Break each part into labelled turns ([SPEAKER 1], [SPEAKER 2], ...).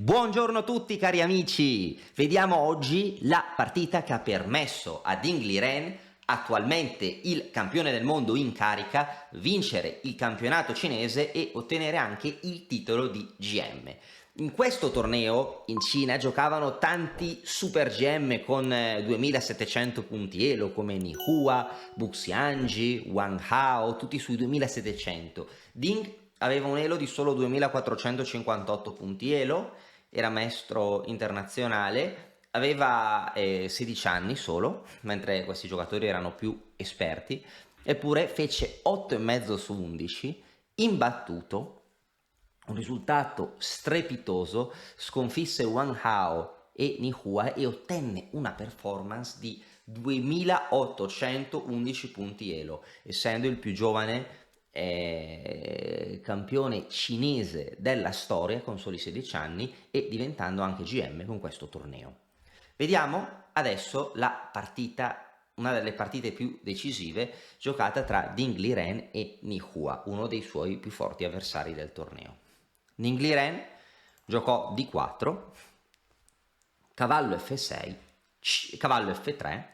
[SPEAKER 1] Buongiorno a tutti cari amici, vediamo oggi la partita che ha permesso a Ding Liren, attualmente il campione del mondo in carica, vincere il campionato cinese e ottenere anche il titolo di GM. In questo torneo in Cina giocavano tanti super GM con 2700 punti elo come Ni Hua, Bu Xianji, Wang Hao, tutti sui 2700. Ding aveva un elo di solo 2458 punti elo, era maestro internazionale, aveva 16 anni solo, mentre questi giocatori erano più esperti, eppure fece 8,5 su 11, imbattuto, un risultato strepitoso, sconfisse Wang Hao e Ni Hua e ottenne una performance di 2811 punti elo, essendo il più giovane campione cinese della storia con soli 16 anni e diventando anche GM con questo torneo. Vediamo adesso la partita, una delle partite più decisive giocata tra Ding Liren e Ni Hua, uno dei suoi più forti avversari del torneo. Ding Liren giocò D4, cavallo F6, cavallo F3,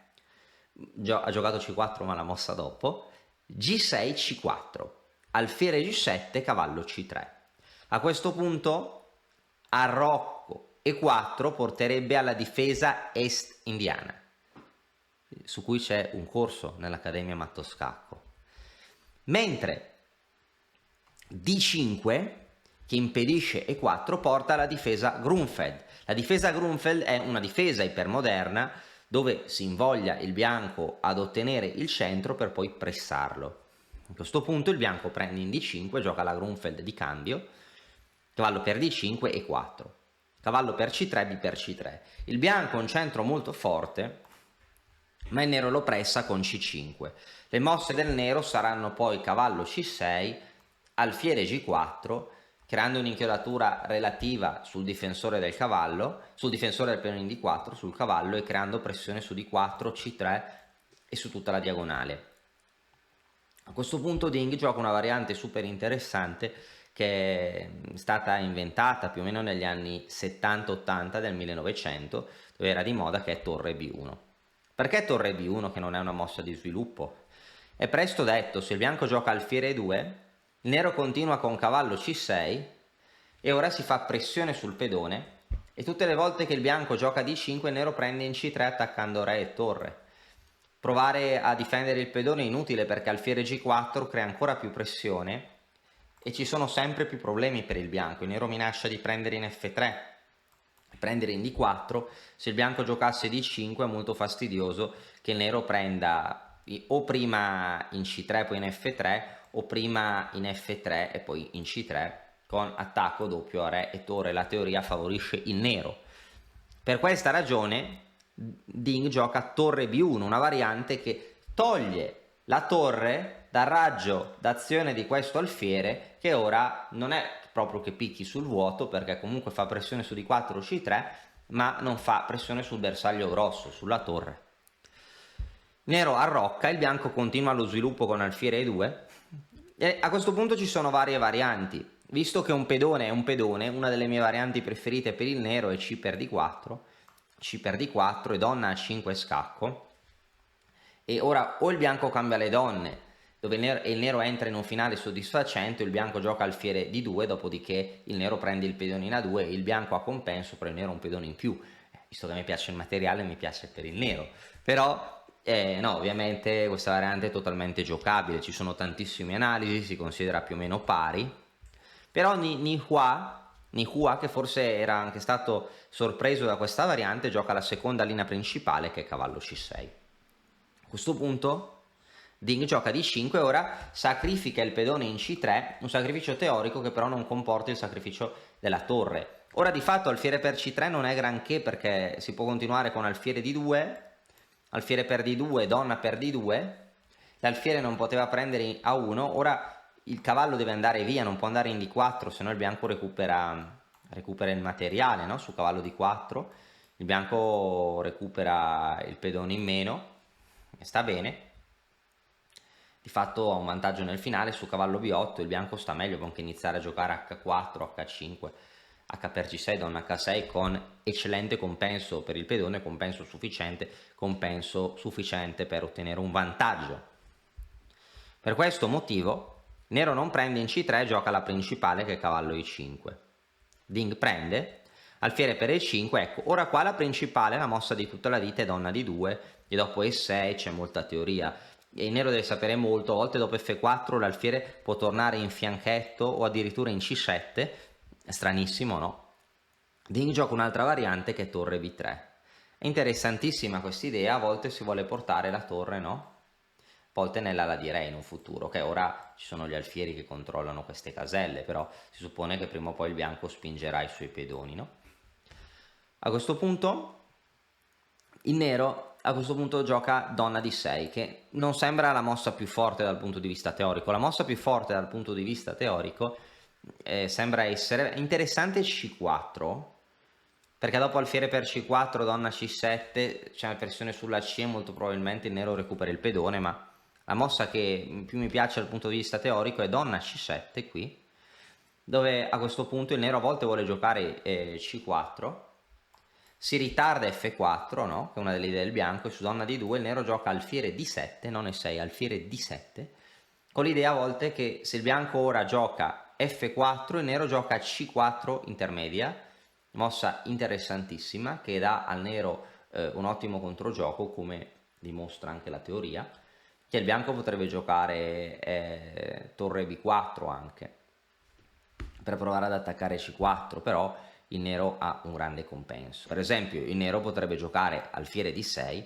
[SPEAKER 1] ha giocato C4 ma la mossa dopo, G6, C4, alfiere G7, cavallo C3. A questo punto arrocco E4 porterebbe alla difesa est indiana, su cui c'è un corso nell'Accademia Mattoscacco. Mentre D5, che impedisce E4, porta alla difesa Grunfeld. La difesa Grunfeld è una difesa ipermoderna dove si invoglia il bianco ad ottenere il centro per poi pressarlo. A questo punto il bianco prende in D5, gioca la Grunfeld di cambio, cavallo per D5 e 4, cavallo per C3, B per C3. Il bianco ha un centro molto forte, ma il nero lo pressa con C5. Le mosse del nero saranno poi cavallo C6, alfiere G4, creando un'inchiodatura relativa sul difensore del cavallo, sul difensore del pedone in D4, sul cavallo, e creando pressione su D4, C3 e su tutta la diagonale. A questo punto Ding gioca una variante super interessante che è stata inventata più o meno negli anni 70-80 del 1900, dove era di moda, che è torre B1. Perché torre B1, che non è una mossa di sviluppo? È presto detto, se il bianco gioca alfiere 2, il nero continua con cavallo C6 e ora si fa pressione sul pedone, e tutte le volte che il bianco gioca D5 il nero prende in C3 attaccando re e torre. Provare a difendere il pedone è inutile perché alfiere G4 crea ancora più pressione e ci sono sempre più problemi per il bianco. Il nero minaccia di prendere in F3, prendere in D4. Se il bianco giocasse D5 è molto fastidioso che il nero prenda o prima in C3 poi in F3 o prima in F3 e poi in C3 con attacco doppio a re e torre. La teoria favorisce il nero. Per questa ragione Ding gioca torre B1, una variante che toglie la torre dal raggio d'azione di questo alfiere, che ora non è proprio che picchi sul vuoto perché comunque fa pressione su D4 o C3, ma non fa pressione sul bersaglio grosso, sulla torre. Nero arrocca, il bianco continua lo sviluppo con alfiere E2 e a questo punto ci sono varie varianti. Visto che un pedone è un pedone, una delle mie varianti preferite per il nero è C per D4, C per D4 e donna a 5 scacco. E ora o il bianco cambia le donne, dove il nero entra in un finale soddisfacente, il bianco gioca alfiere D2, dopodiché il nero prende il pedone in A2 e il bianco a compenso, però il nero ha un pedone in più. Visto che mi piace il materiale, mi piace per il nero. Però no, ovviamente questa variante è totalmente giocabile, ci sono tantissime analisi, si considera più o meno pari, però Ni Hua, che forse era anche stato sorpreso da questa variante, gioca la seconda linea principale, che è cavallo C6. A questo punto Ding gioca D5 e ora sacrifica il pedone in C3, un sacrificio teorico che però non comporta il sacrificio della torre. Ora di fatto alfiere per C3 non è granché perché si può continuare con alfiere D2, alfiere per D2, donna per D2, l'alfiere non poteva prendere A1, ora il cavallo deve andare via, non può andare in D4, se no il bianco recupera il materiale, no? Su cavallo D4, il bianco recupera il pedone in meno, e sta bene. Di fatto ha un vantaggio nel finale su cavallo B8, il bianco sta meglio, può anche iniziare a giocare H4, H5, H per C6, donna H6 con eccellente compenso per il pedone, compenso sufficiente per ottenere un vantaggio. Per questo motivo nero non prende in C3, gioca la principale che è cavallo I5. Ding prende, alfiere per E5, ecco, ora qua la principale, la mossa di tutta la vita è donna di 2 e dopo E6 c'è molta teoria. E il nero deve sapere molto, a volte dopo F4 l'alfiere può tornare in fianchetto o addirittura in C7, è stranissimo, no? Ding gioca un'altra variante che è torre B3. È interessantissima questa idea, a volte si vuole portare la torre, no? A volte nell'ala di re in un futuro, che ora ci sono gli alfieri che controllano queste caselle, però si suppone che prima o poi il bianco spingerà i suoi pedoni, no? A questo punto il nero gioca donna di 6, che non sembra la mossa più forte dal punto di vista teorico. La mossa più forte dal punto di vista teorico sembra essere interessante C4, perché dopo alfiere per C4, donna C7, c'è una pressione sulla C e molto probabilmente il nero recupera il pedone, ma la mossa che più mi piace dal punto di vista teorico è donna C7 qui, dove a questo punto il nero a volte vuole giocare C4, si ritarda F4, no? Che è una delle idee del bianco, e su donna D2 il nero gioca alfiere D7, non E6, alfiere D7, con l'idea a volte che se il bianco ora gioca F4, il nero gioca C4 intermedia, mossa interessantissima che dà al nero un ottimo controgioco, come dimostra anche la teoria, che il bianco potrebbe giocare torre B4 anche, per provare ad attaccare C4, però il nero ha un grande compenso. Per esempio il nero potrebbe giocare alfiere D6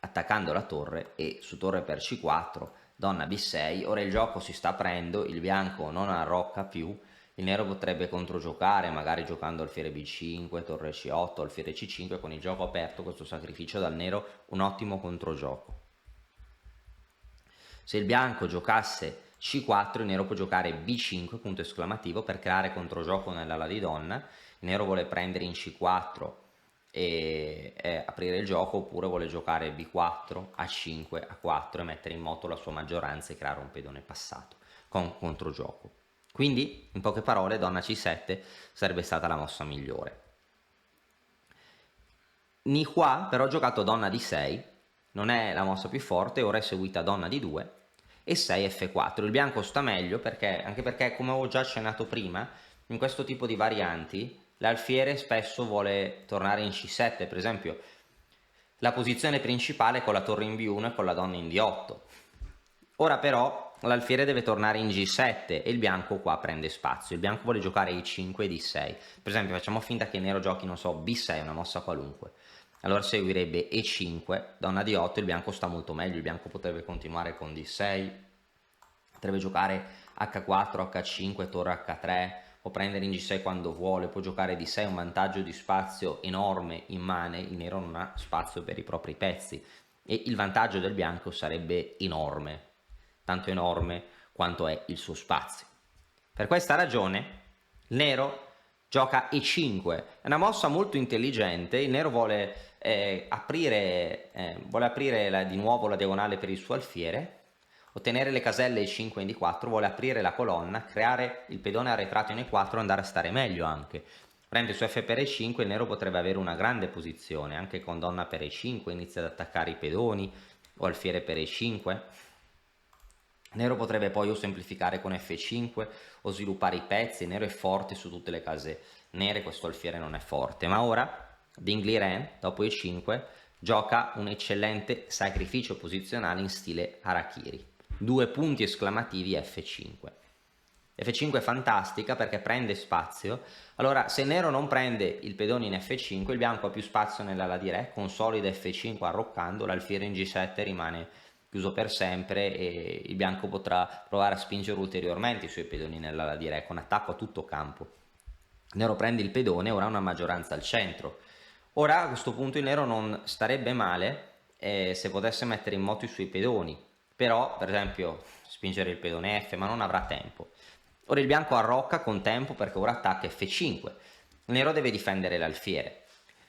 [SPEAKER 1] attaccando la torre e su torre per C4, donna B6, ora il gioco si sta aprendo, il bianco non arrocca più, il nero potrebbe controgiocare magari giocando alfiere B5, torre C8, alfiere C5, con il gioco aperto questo sacrificio dal nero un ottimo controgioco. Se il bianco giocasse C4, il nero può giocare B5, punto esclamativo, per creare controgioco nell'ala di donna. Il nero vuole prendere in C4 e aprire il gioco, oppure vuole giocare B4, A5, A4 e mettere in moto la sua maggioranza e creare un pedone passato con controgioco. Quindi, in poche parole, donna C7 sarebbe stata la mossa migliore. Ni qua però ha giocato donna D6, non è la mossa più forte, ora è seguita donna D2 e 6 F4. Il bianco sta meglio perché, anche perché, come avevo già accennato prima, in questo tipo di varianti l'alfiere spesso vuole tornare in C7, per esempio la posizione principale con la torre in B1 e con la donna in D8. Ora però l'alfiere deve tornare in G7 e il bianco qua prende spazio. Il bianco vuole giocare I5 e D6. Per esempio facciamo finta che il nero giochi, non so, B6, una mossa qualunque. Allora seguirebbe E5, donna D8, il bianco sta molto meglio, il bianco potrebbe continuare con D6, potrebbe giocare H4, H5, torre H3, può prendere in G6 quando vuole, può giocare D6, un vantaggio di spazio enorme in mane, il nero non ha spazio per i propri pezzi e il vantaggio del bianco sarebbe enorme, tanto enorme quanto è il suo spazio. Per questa ragione il nero gioca E5, è una mossa molto intelligente, il nero vuole aprire di nuovo la diagonale per il suo alfiere, ottenere le caselle E5 in D4, vuole aprire la colonna, creare il pedone arretrato in E4 e andare a stare meglio anche. Prende su F per E5, il nero potrebbe avere una grande posizione, anche con donna per E5, inizia ad attaccare i pedoni, o alfiere per E5. Il nero potrebbe poi o semplificare con F5 o sviluppare i pezzi, il nero è forte su tutte le case nere, questo alfiere non è forte, ma ora Ding Liren, dopo E5, gioca un eccellente sacrificio posizionale in stile Harakiri. 2 punti esclamativi F5. F5 è fantastica perché prende spazio. Allora, se il nero non prende il pedone in F5, il bianco ha più spazio nell'ala di re, consolida F5 arroccando, l'alfiere in G7 rimane chiuso per sempre e il bianco potrà provare a spingere ulteriormente i suoi pedoni nell'ala di re con attacco a tutto campo. Il nero prende il pedone, ora ha una maggioranza al centro. Ora a questo punto il nero non starebbe male se potesse mettere in moto i suoi pedoni, però per esempio spingere il pedone F, ma non avrà tempo. Ora il bianco arrocca con tempo perché ora attacca F5, il nero deve difendere l'alfiere.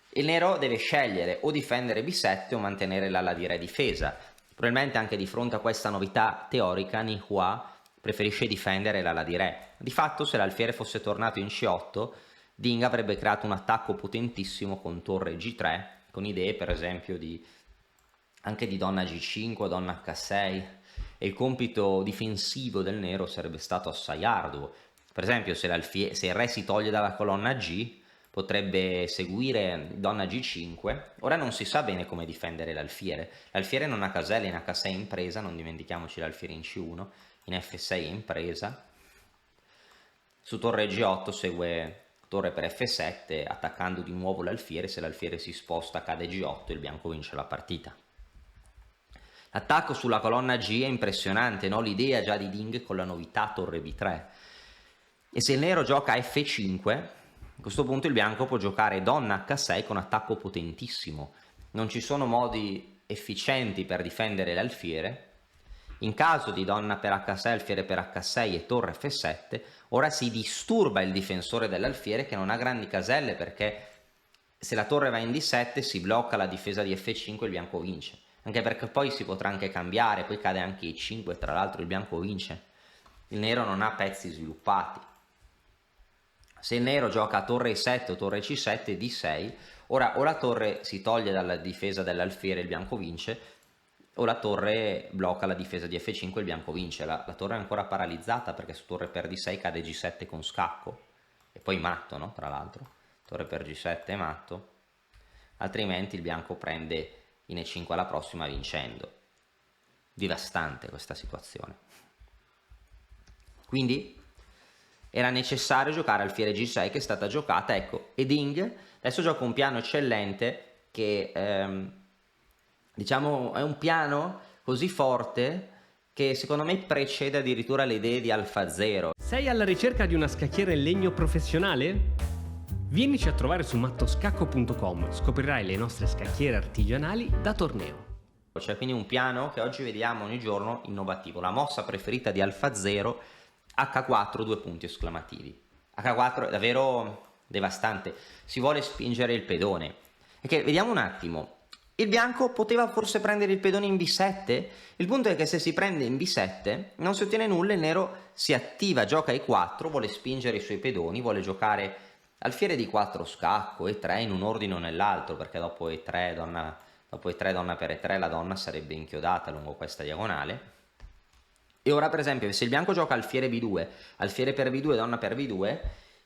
[SPEAKER 1] Il nero deve scegliere o difendere B7 o mantenere l'ala di re difesa. Probabilmente anche di fronte a questa novità teorica Ni Hua preferisce difendere l'ala di re. Di fatto se l'alfiere fosse tornato in C8 Ding avrebbe creato un attacco potentissimo con torre G3, con idee per esempio anche di donna G5, donna H6, e il compito difensivo del nero sarebbe stato assai arduo. Per esempio se il re si toglie dalla colonna G, potrebbe seguire donna G5. Ora non si sa bene come difendere l'alfiere. L'alfiere non ha caselle, in H6 in presa, non dimentichiamoci l'alfiere in C1, in F6 è in presa. Su torre G8 segue torre per F7, attaccando di nuovo l'alfiere. Se l'alfiere si sposta cade G8 e il bianco vince la partita. L'attacco sulla colonna G è impressionante, no? L'idea già di Ding con la novità torre B3. E se il nero gioca F5, a questo punto il bianco può giocare donna H6 con attacco potentissimo. Non ci sono modi efficienti per difendere l'alfiere. In caso di donna per H6, alfiere per H6 e torre F7, ora si disturba il difensore dell'alfiere che non ha grandi caselle, perché se la torre va in D7 si blocca la difesa di F5 e il bianco vince. Anche perché poi si potrà anche cambiare, poi cade anche E5 e tra l'altro il bianco vince. Il nero non ha pezzi sviluppati. Se il nero gioca torre E7 o torre C7, D6, ora o la torre si toglie dalla difesa dell'alfiere e il bianco vince, o la torre blocca la difesa di F5 e il bianco vince. La torre è ancora paralizzata perché su torre per D6 cade G7 con scacco. E poi matto, no? Tra l'altro. Torre per G7 è matto. Altrimenti il bianco prende in E5 alla prossima vincendo. Devastante questa situazione. Quindi era necessario giocare alfiere G6 che è stata giocata, ecco, e Ding adesso gioca un piano eccellente che diciamo è un piano così forte che secondo me precede addirittura le idee di AlphaZero.
[SPEAKER 2] Sei alla ricerca di una scacchiera in legno professionale? Vienici a trovare su mattoscacco.com, scoprirai le nostre scacchiere artigianali da torneo.
[SPEAKER 1] C'è quindi un piano che oggi vediamo ogni giorno innovativo, la mossa preferita di AlphaZero, H4 due punti esclamativi. H4 è davvero devastante, si vuole spingere il pedone. Perché vediamo un attimo, il bianco poteva forse prendere il pedone in B7? Il punto è che se si prende in B7 non si ottiene nulla, il nero si attiva, gioca E4, vuole spingere i suoi pedoni, vuole giocare alfiere di 4 scacco, E3 in un ordine o nell'altro, perché dopo E3 donna per E3 la donna sarebbe inchiodata lungo questa diagonale. E ora per esempio se il bianco gioca alfiere B2, alfiere per B2, donna per B2,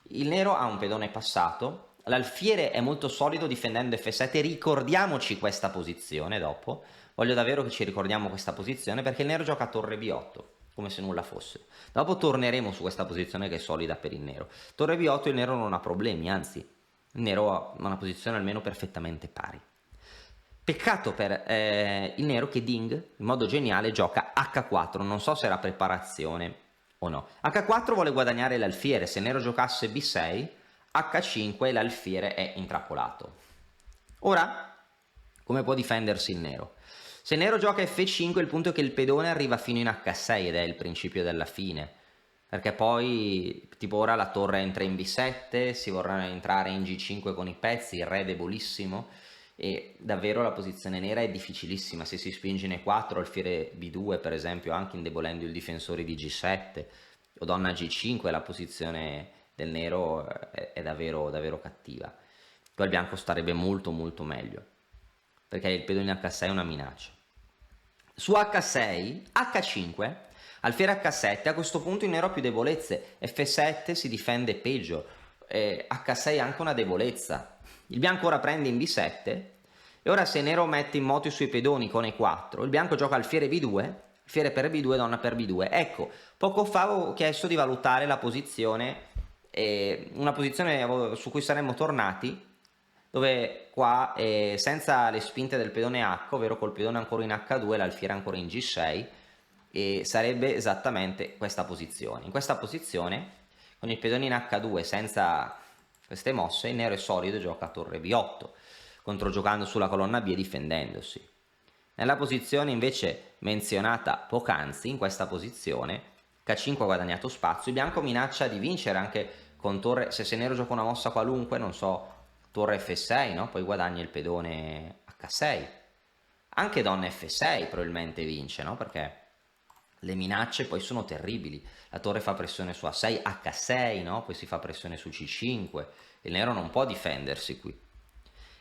[SPEAKER 1] il nero ha un pedone passato, l'alfiere è molto solido difendendo F7, ricordiamoci questa posizione dopo, voglio davvero che ci ricordiamo questa posizione perché il nero gioca torre B8, come se nulla fosse. Dopo torneremo su questa posizione che è solida per il nero. Torre B8 il nero non ha problemi, anzi il nero ha una posizione almeno perfettamente pari. Peccato per il nero che Ding in modo geniale gioca H4, non so se era preparazione o no. H4 vuole guadagnare l'alfiere, se il nero giocasse B6, H5 l'alfiere è intrappolato. Ora, come può difendersi il nero? Se il nero gioca F5 il punto è che il pedone arriva fino in H6 ed è il principio della fine, perché poi tipo ora la torre entra in B7, si vorrà entrare in G5 con i pezzi, il re è debolissimo e davvero la posizione nera è difficilissima. Se si spinge in E4 alfiere B2 per esempio, anche indebolendo il difensore di G7 o donna G5, la posizione del nero è davvero, davvero cattiva. Poi il bianco starebbe molto molto meglio, perché il pedone in H6 è una minaccia. Su H6, H5, alfiere H7, a questo punto il nero ha più debolezze, F7 si difende peggio, H6 ha anche una debolezza. Il bianco ora prende in B7 e ora se il nero mette in moto i suoi pedoni con E4, il bianco gioca alfiere B2, alfiere per B2, donna per B2. Ecco, poco fa avevo chiesto di valutare la posizione, una posizione su cui saremmo tornati, dove qua senza le spinte del pedone H, ovvero col pedone ancora in H2 l'alfiere ancora in G6, e sarebbe esattamente questa posizione. In questa posizione con il pedone in H2 senza queste mosse il nero è solido e gioca a torre B8, controgiocando sulla colonna B e difendendosi. Nella posizione invece menzionata poc'anzi, in questa posizione K5 ha guadagnato spazio, il bianco minaccia di vincere anche con torre, se il nero gioca una mossa qualunque, non so, torre F6, no? Poi guadagna il pedone H6, anche donna F6 probabilmente vince, no? Perché le minacce poi sono terribili, la torre fa pressione su A6, H6, no? Poi si fa pressione su C5, Il nero non può difendersi qui.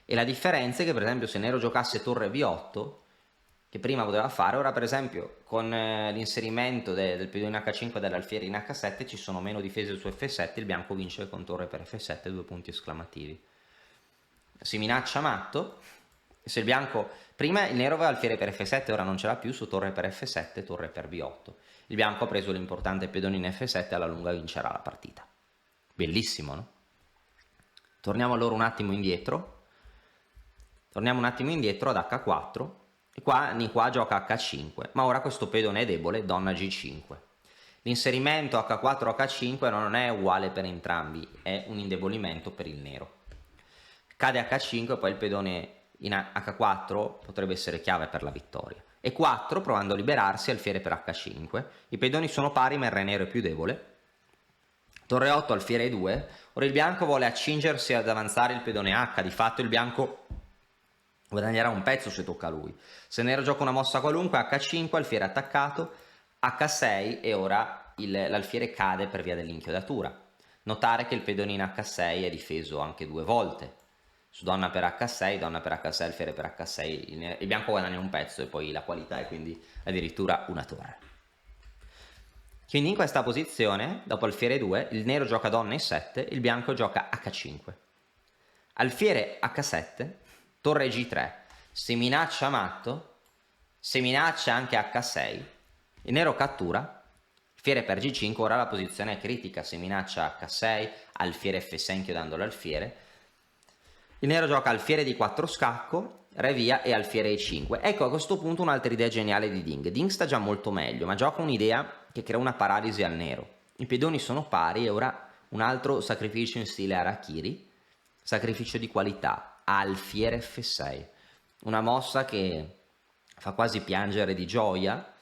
[SPEAKER 1] E la differenza è che per esempio se il nero giocasse torre B8, che prima poteva fare, ora per esempio con l'inserimento del pedone in H5 e dell'alfiere in H7 ci sono meno difese su F7, il bianco vince con torre per F7, 2 punti esclamativi. Si minaccia matto, se il bianco, prima il nero aveva alfiere per F7, ora non ce l'ha più, su torre per F7, torre per B8. Il bianco ha preso l'importante pedone in F7 e alla lunga vincerà la partita. Bellissimo, no? Torniamo allora un attimo indietro. Torniamo un attimo indietro ad H4 e qua gioca H5, ma ora questo pedone è debole, donna G5. L'inserimento H4-H5 non è uguale per entrambi, è un indebolimento per il nero. Cade H5 e poi il pedone in H4 potrebbe essere chiave per la vittoria. E 4 provando a liberarsi, alfiere per H5, i pedoni sono pari ma il re nero è più debole. Torre 8, alfiere 2, ora il bianco vuole accingersi ad avanzare il pedone H, di fatto il bianco guadagnerà un pezzo se tocca a lui. Se il nero gioca una mossa qualunque, H5, alfiere attaccato, H6 e ora l'alfiere cade per via dell'inchiodatura. Notare che il pedone in H6 è difeso anche 2 volte. Su donna per H6, donna per H6, alfiere per H6, il bianco guadagna un pezzo e poi la qualità è quindi addirittura una torre. Quindi in questa posizione, dopo alfiere 2, il nero gioca donna E7, il bianco gioca H5. Alfiere H7, torre G3, se minaccia matto, se minaccia anche H6, il nero cattura, alfiere per G5, ora la posizione è critica, se minaccia H6, alfiere F6 inchiodando l'alfiere, il nero gioca alfiere di 4 scacco, re via e alfiere E5. Ecco a questo punto un'altra idea geniale di Ding. Ding sta già molto meglio, ma gioca un'idea che crea una paralisi al nero. I pedoni sono pari e ora un altro sacrificio in stile Harakiri, sacrificio di qualità, alfiere F6. Una mossa che fa quasi piangere di gioia.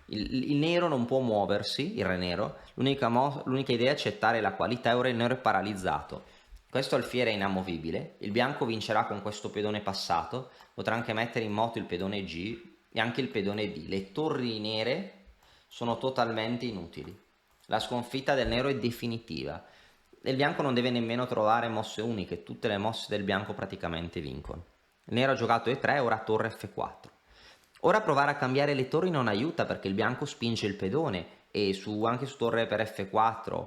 [SPEAKER 1] Il nero non può muoversi, il re nero, l'unica idea è accettare la qualità e ora il nero è paralizzato. Questo alfiere è inamovibile, il bianco vincerà con questo pedone passato, potrà anche mettere in moto il pedone G e anche il pedone D. Le torri nere sono totalmente inutili. La sconfitta del nero è definitiva. Il bianco non deve nemmeno trovare mosse uniche, tutte le mosse del bianco praticamente vincono. Il nero ha giocato E3, ora torre F4. Ora provare a cambiare le torri non aiuta perché il bianco spinge il pedone e anche su torre per F4,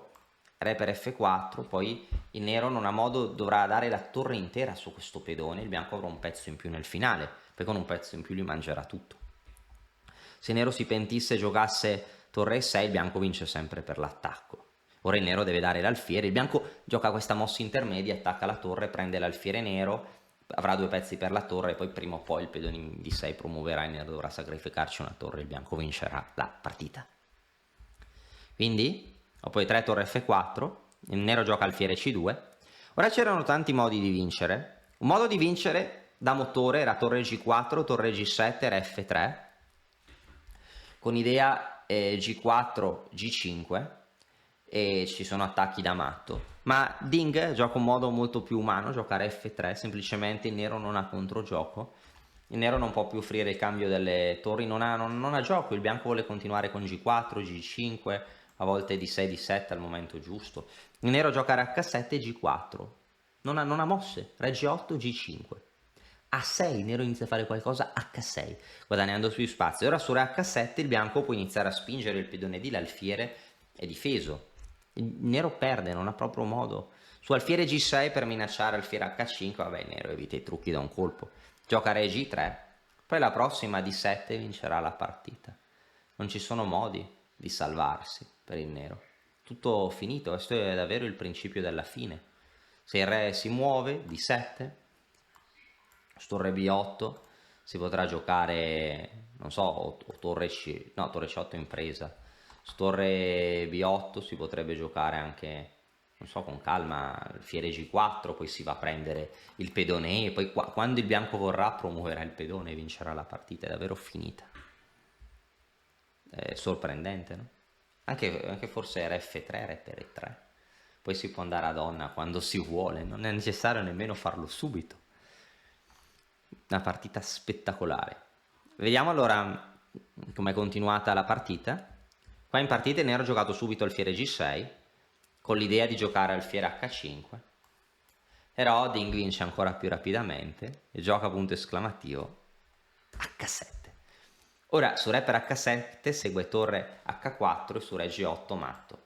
[SPEAKER 1] re per F4, poi il nero non ha modo, dovrà dare la torre intera su questo pedone, il bianco avrà un pezzo in più nel finale, poi con un pezzo in più gli mangerà tutto. Se il nero si pentisse e giocasse torre E6, il bianco vince sempre per l'attacco. Ora il nero deve dare l'alfiere, il bianco gioca questa mossa intermedia, attacca la torre, prende l'alfiere nero, avrà 2 pezzi per la torre e poi prima o poi il pedone in D6 promuoverà, il nero dovrà sacrificarci una torre, il bianco vincerà la partita. Quindi, dopo i 3 torre F4, il nero gioca alfiere C2. Ora c'erano tanti modi di vincere. Un modo di vincere da motore era torre G4, torre G7, re F3, con idea G4, G5, e ci sono attacchi da matto. Ma Ding gioca un modo molto più umano, giocare F3, semplicemente il nero non ha controgioco, il nero non può più offrire il cambio delle torri, non ha gioco, il bianco vuole continuare con G4, G5, a volte D6, D7 al momento giusto. Il nero gioca H7 e G4, non ha mosse, re G8, G5. A6 il nero inizia a fare qualcosa, H6, guadagnando sui spazi. Ora su re H7 il bianco può iniziare a spingere il pedone D, l'alfiere è difeso. Il nero perde, non ha proprio modo. Su alfiere G6 per minacciare alfiere H5, vabbè il nero evita i trucchi da un colpo. Gioca re G3, poi la prossima D7 vincerà la partita. Non ci sono modi di salvarsi per il nero. Tutto finito, questo è davvero il principio della fine. Se il re si muove, D7, su torre B8 si potrà giocare, non so, o torre C8 in presa. Su torre B8 si potrebbe giocare anche, non so, con calma, alfiere G4, poi si va a prendere il pedone e poi quando il bianco vorrà promuoverà il pedone e vincerà la partita, è davvero finita. È sorprendente, no? Anche forse re F3, re per E3. Poi si può andare a donna quando si vuole, non è necessario nemmeno farlo subito. Una partita spettacolare. Vediamo allora com'è continuata la partita. Qua in partita il nero ha giocato subito alfiere G6 con l'idea di giocare alfiere H5. Però Ding vince ancora più rapidamente e gioca punto esclamativo H7. Ora su re per H7 segue torre H4 e su re G8 matto.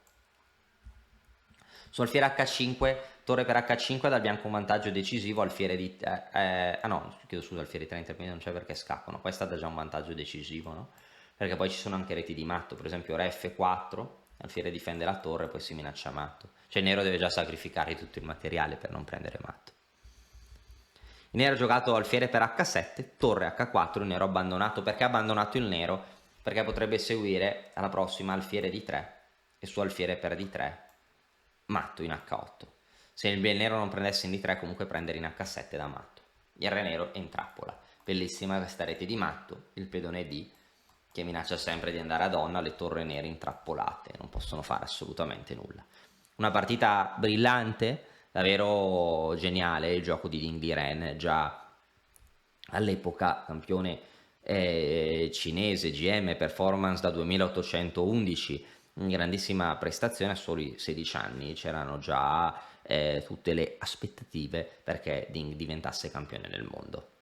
[SPEAKER 1] Su alfiere H5, torre per H5 dal bianco un vantaggio decisivo, alfiere di... chiedo scusa, alfiere di 3 intermedi non c'è perché scappano, questa dà già un vantaggio decisivo, no? Perché poi ci sono anche reti di matto, per esempio re F4, alfiere difende la torre, poi si minaccia matto. Cioè il nero deve già sacrificare tutto il materiale per non prendere matto. Il nero ha giocato alfiere per H7, torre H4, il nero ha abbandonato. Perché ha abbandonato il nero? Perché potrebbe seguire alla prossima alfiere di 3 e su alfiere per D3 matto in H8. Se il nero non prendesse in D3 comunque prendere in H7 da matto. Il re nero è in trappola. Bellissima questa rete di matto, il pedone D che minaccia sempre di andare a donna, le torri nere intrappolate, non possono fare assolutamente nulla. Una partita brillante, davvero geniale il gioco di Ding Liren, già all'epoca campione cinese, GM Performance da 2811, grandissima prestazione a soli 16 anni, c'erano già tutte le aspettative perché Ding diventasse campione del mondo.